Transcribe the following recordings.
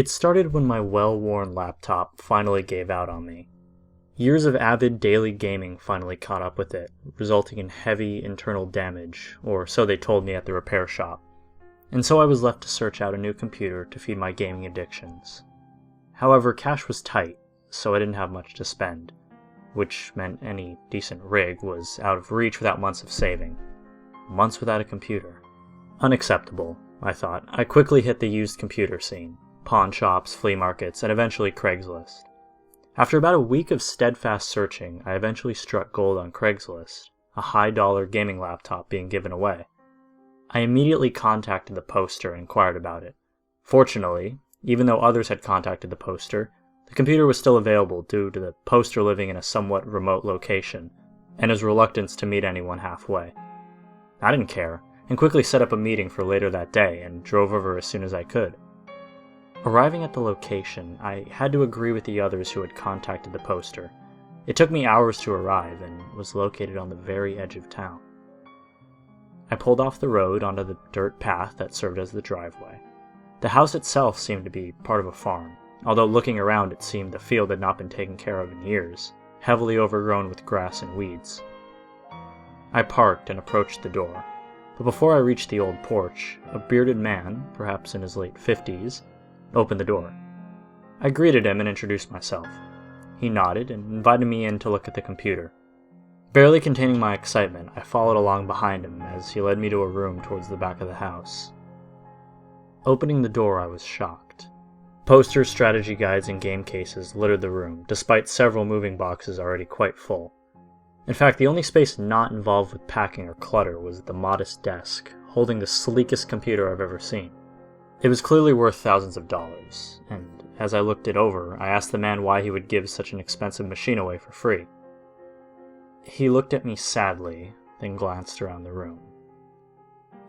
It started when my well-worn laptop finally gave out on me. Years of avid daily gaming finally caught up with it, resulting in heavy internal damage, or so they told me at the repair shop. And so I was left to search out a new computer to feed my gaming addictions. However, cash was tight, so I didn't have much to spend, which meant any decent rig was out of reach without months of saving. Months without a computer. Unacceptable, I thought. I quickly hit the used computer scene, pawn shops, flea markets, and eventually Craigslist. After about a week of steadfast searching, I eventually struck gold on Craigslist, a high-dollar gaming laptop being given away. I immediately contacted the poster and inquired about it. Fortunately, even though others had contacted the poster, the computer was still available due to the poster living in a somewhat remote location, and his reluctance to meet anyone halfway. I didn't care, and quickly set up a meeting for later that day and drove over as soon as I could. Arriving at the location, I had to agree with the others who had contacted the poster. It took me hours to arrive and was located on the very edge of town. I pulled off the road onto the dirt path that served as the driveway. The house itself seemed to be part of a farm, although looking around it seemed the field had not been taken care of in years, heavily overgrown with grass and weeds. I parked and approached the door, but before I reached the old porch, a bearded man, perhaps in his late 50s, opened the door. I greeted him and introduced myself. He nodded and invited me in to look at the computer. Barely containing my excitement, I followed along behind him as he led me to a room towards the back of the house. Opening the door, I was shocked. Posters, strategy guides, and game cases littered the room, despite several moving boxes already quite full. In fact, the only space not involved with packing or clutter was the modest desk, holding the sleekest computer I've ever seen. It was clearly worth thousands of dollars, and as I looked it over, I asked the man why he would give such an expensive machine away for free. He looked at me sadly, then glanced around the room.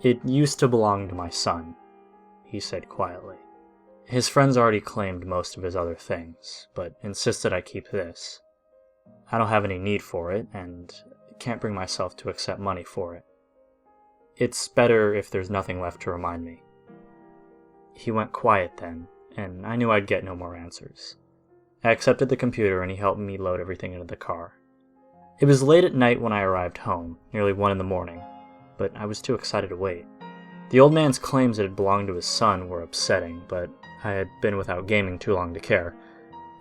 "It used to belong to my son," he said quietly. "His friends already claimed most of his other things, but insisted I keep this. I don't have any need for it, and can't bring myself to accept money for it. It's better if there's nothing left to remind me." He went quiet then, and I knew I'd get no more answers. I accepted the computer and he helped me load everything into the car. It was late at night when I arrived home, nearly 1 a.m, but I was too excited to wait. The old man's claims that it belonged to his son were upsetting, but I had been without gaming too long to care.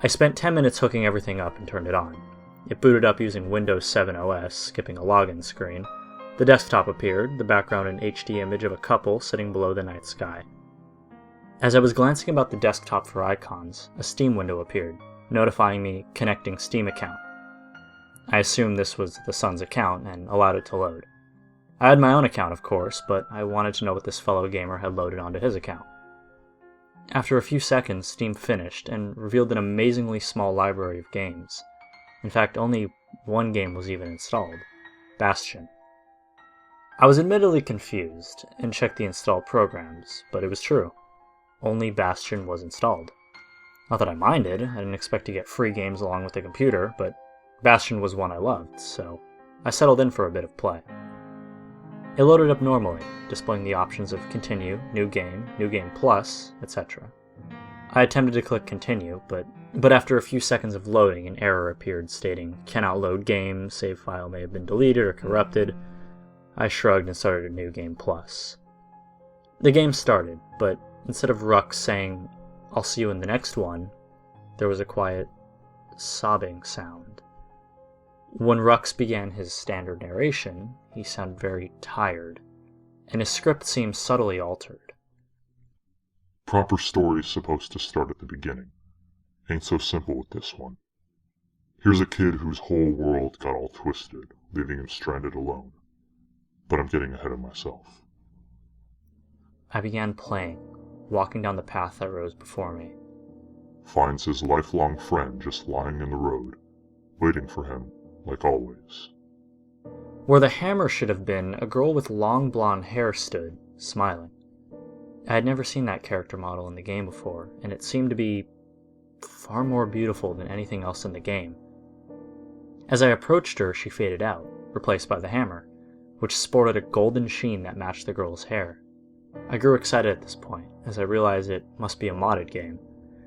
I spent 10 minutes hooking everything up and turned it on. It booted up using Windows 7 OS, skipping a login screen. The desktop appeared, the background an HD image of a couple sitting below the night sky. As I was glancing about the desktop for icons, a Steam window appeared, notifying me connecting Steam account. I assumed this was the son's account and allowed it to load. I had my own account, of course, but I wanted to know what this fellow gamer had loaded onto his account. After a few seconds, Steam finished and revealed an amazingly small library of games. In fact, only one game was even installed: Bastion. I was admittedly confused and checked the installed programs, but it was true. Only Bastion was installed. Not that I minded, I didn't expect to get free games along with the computer, but Bastion was one I loved, so I settled in for a bit of play. It loaded up normally, displaying the options of Continue, New Game Plus, etc. I attempted to click Continue, but after a few seconds of loading, an error appeared stating, "Cannot load game, save file may have been deleted or corrupted." I shrugged and started a New Game Plus. The game started, but instead of Rux saying, "I'll see you in the next one," there was a quiet, sobbing sound. When Rux began his standard narration, he sounded very tired, and his script seemed subtly altered. "Proper story's supposed to start at the beginning. Ain't so simple with this one. Here's a kid whose whole world got all twisted, leaving him stranded alone. But I'm getting ahead of myself." I began playing, walking down the path that rose before me. Finds his lifelong friend just lying in the road, waiting for him, like always. Where the hammer should have been, a girl with long blonde hair stood, smiling. I had never seen that character model in the game before, and it seemed to be far more beautiful than anything else in the game. As I approached her, she faded out, replaced by the hammer, which sported a golden sheen that matched the girl's hair. I grew excited at this point, as I realized it must be a modded game.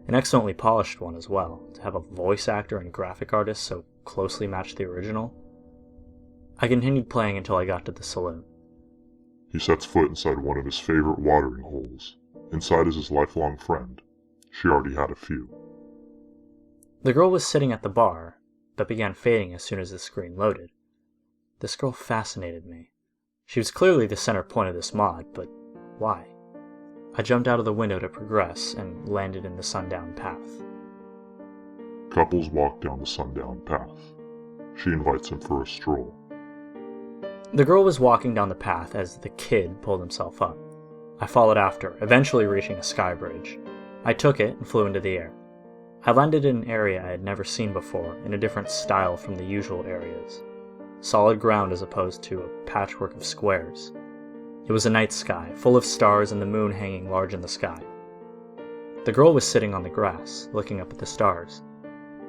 An excellently polished one as well, to have a voice actor and graphic artist so closely match the original. I continued playing until I got to the saloon. He sets foot inside one of his favorite watering holes. Inside is his lifelong friend. She already had a few. The girl was sitting at the bar, but began fading as soon as the screen loaded. This girl fascinated me. She was clearly the center point of this mod, but why? I jumped out of the window to progress and landed in the sundown path. Couples walk down the sundown path. She invites him for a stroll. The girl was walking down the path as the kid pulled himself up. I followed after, eventually reaching a sky bridge. I took it and flew into the air. I landed in an area I had never seen before, in a different style from the usual areas. Solid ground as opposed to a patchwork of squares. It was a night sky, full of stars and the moon hanging large in the sky. The girl was sitting on the grass, looking up at the stars.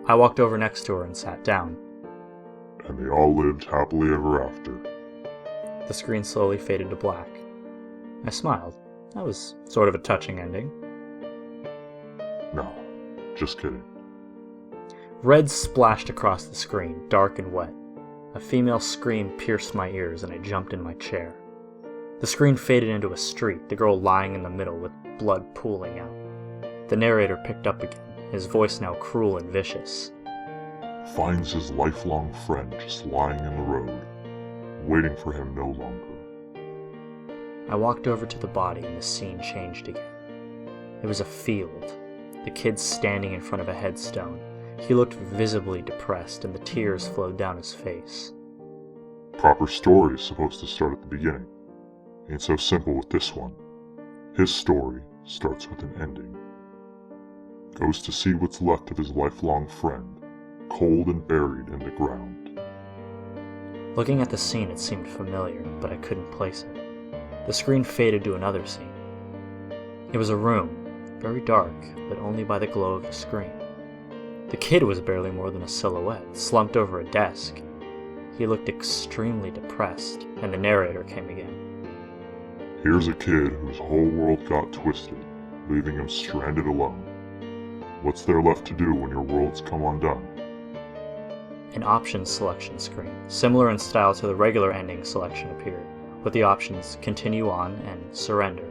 I walked over next to her and sat down. And they all lived happily ever after. The screen slowly faded to black. I smiled. That was sort of a touching ending. No, just kidding. Red splashed across the screen, dark and wet. A female scream pierced my ears and I jumped in my chair. The screen faded into a street, the girl lying in the middle with blood pooling out. The narrator picked up again, his voice now cruel and vicious. Finds his lifelong friend just lying in the road, waiting for him no longer. I walked over to the body and the scene changed again. It was a field. The kid standing in front of a headstone. He looked visibly depressed and the tears flowed down his face. Proper story is supposed to start at the beginning. Ain't so simple with this one. His story starts with an ending. Goes to see what's left of his lifelong friend, cold and buried in the ground. Looking at the scene, it seemed familiar, but I couldn't place it. The screen faded to another scene. It was a room, very dark, lit only by the glow of the screen. The kid was barely more than a silhouette, slumped over a desk. He looked extremely depressed, and the narrator came again. Here's a kid whose whole world got twisted, leaving him stranded alone. What's there left to do when your world's come undone? An options selection screen, similar in style to the regular ending selection, appeared, with the options Continue On and Surrender.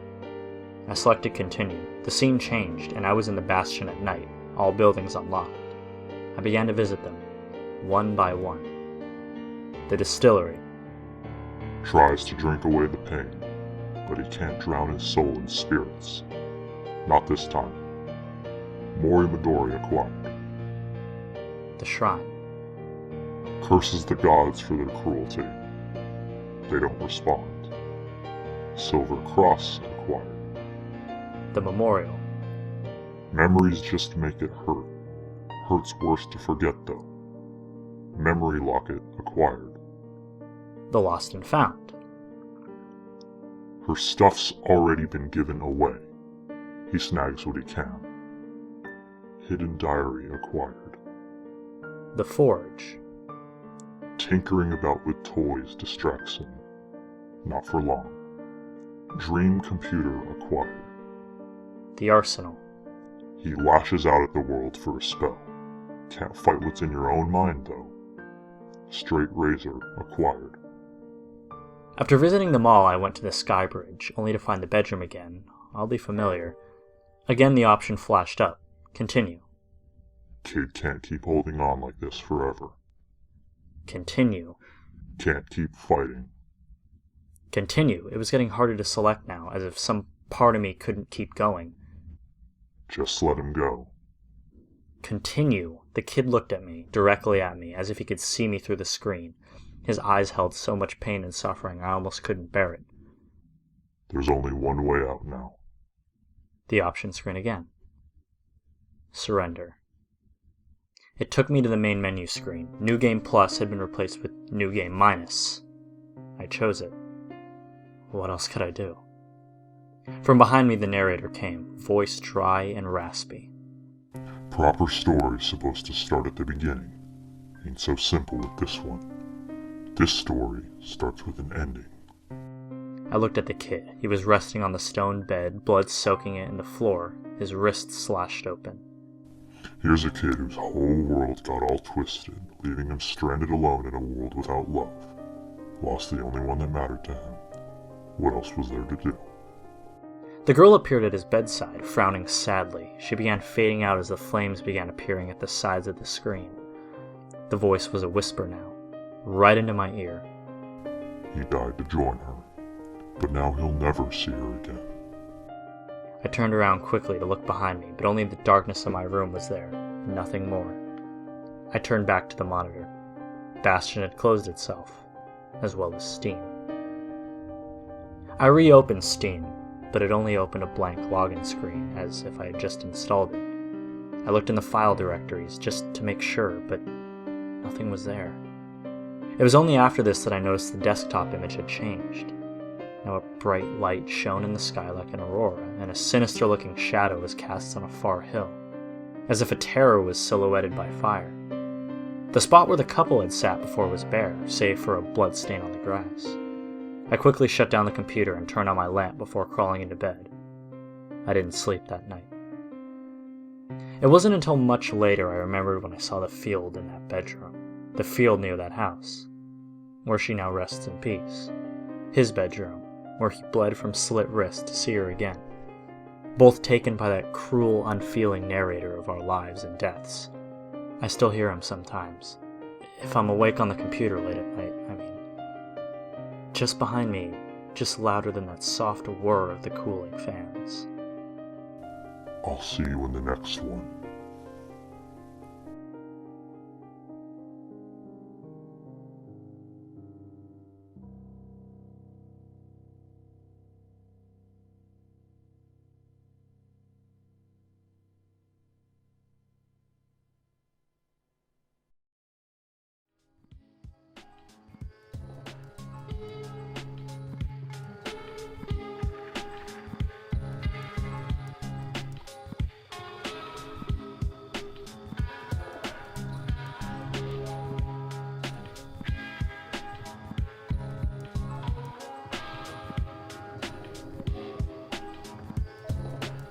I selected Continue. The scene changed, and I was in the Bastion at night, all buildings unlocked. I began to visit them, one by one. The distillery. Tries to drink away the pain, but he can't drown his soul in spirits. Not this time. Mori Midori acquired. The shrine. Curses the gods for their cruelty. They don't respond. Silver Cross acquired. The memorial. Memories just make it hurt. Hurts worse to forget though. Memory Locket acquired. The lost and found. Her stuff's already been given away. He snags what he can. Hidden Diary acquired. The forge. Tinkering about with toys distracts him. Not for long. Dream Computer acquired. The arsenal. He lashes out at the world for a spell. Can't fight what's in your own mind though. Straight Razor acquired. After visiting the mall, I went to the sky bridge, only to find the bedroom again, oddly familiar. Again the option flashed up. Continue. Kid can't keep holding on like this forever. Continue. Can't keep fighting. Continue. It was getting harder to select now, as if some part of me couldn't keep going. Just let him go. Continue. The kid looked at me, directly at me, as if he could see me through the screen. His eyes held so much pain and suffering I almost couldn't bear it. There's only one way out now. The option screen again. Surrender. It took me to the main menu screen. New Game Plus had been replaced with New Game Minus. I chose it. What else could I do? From behind me the narrator came, voice dry and raspy. Proper story's supposed to start at the beginning. Ain't so simple with this one. This story starts with an ending. I looked at the kid. He was resting on the stone bed, blood soaking it in the floor, his wrists slashed open. Here's a kid whose whole world got all twisted, leaving him stranded alone in a world without love. Lost the only one that mattered to him. What else was there to do? The girl appeared at his bedside, frowning sadly. She began fading out as the flames began appearing at the sides of the screen. The voice was a whisper now, right into my ear. He died to join her, but now he'll never see her again. I turned around quickly to look behind me, but only the darkness of my room was there, nothing more. I turned back to the monitor. Bastion had closed itself, as well as Steam. I reopened Steam, but it only opened a blank login screen, as if I had just installed it. I looked in the file directories just to make sure, but nothing was there. It was only after this that I noticed the desktop image had changed. Now a bright light shone in the sky like an aurora, and a sinister-looking shadow was cast on a far hill, as if a terror was silhouetted by fire. The spot where the couple had sat before was bare, save for a blood stain on the grass. I quickly shut down the computer and turned on my lamp before crawling into bed. I didn't sleep that night. It wasn't until much later I remembered when I saw the field in that bedroom, the field near that house, where she now rests in peace, his bedroom, where he bled from slit wrist to see her again, both taken by that cruel, unfeeling narrator of our lives and deaths. I still hear him sometimes, if I'm awake on the computer late at night, I mean. Just behind me, just louder than that soft whir of the cooling fans. I'll see you in the next one.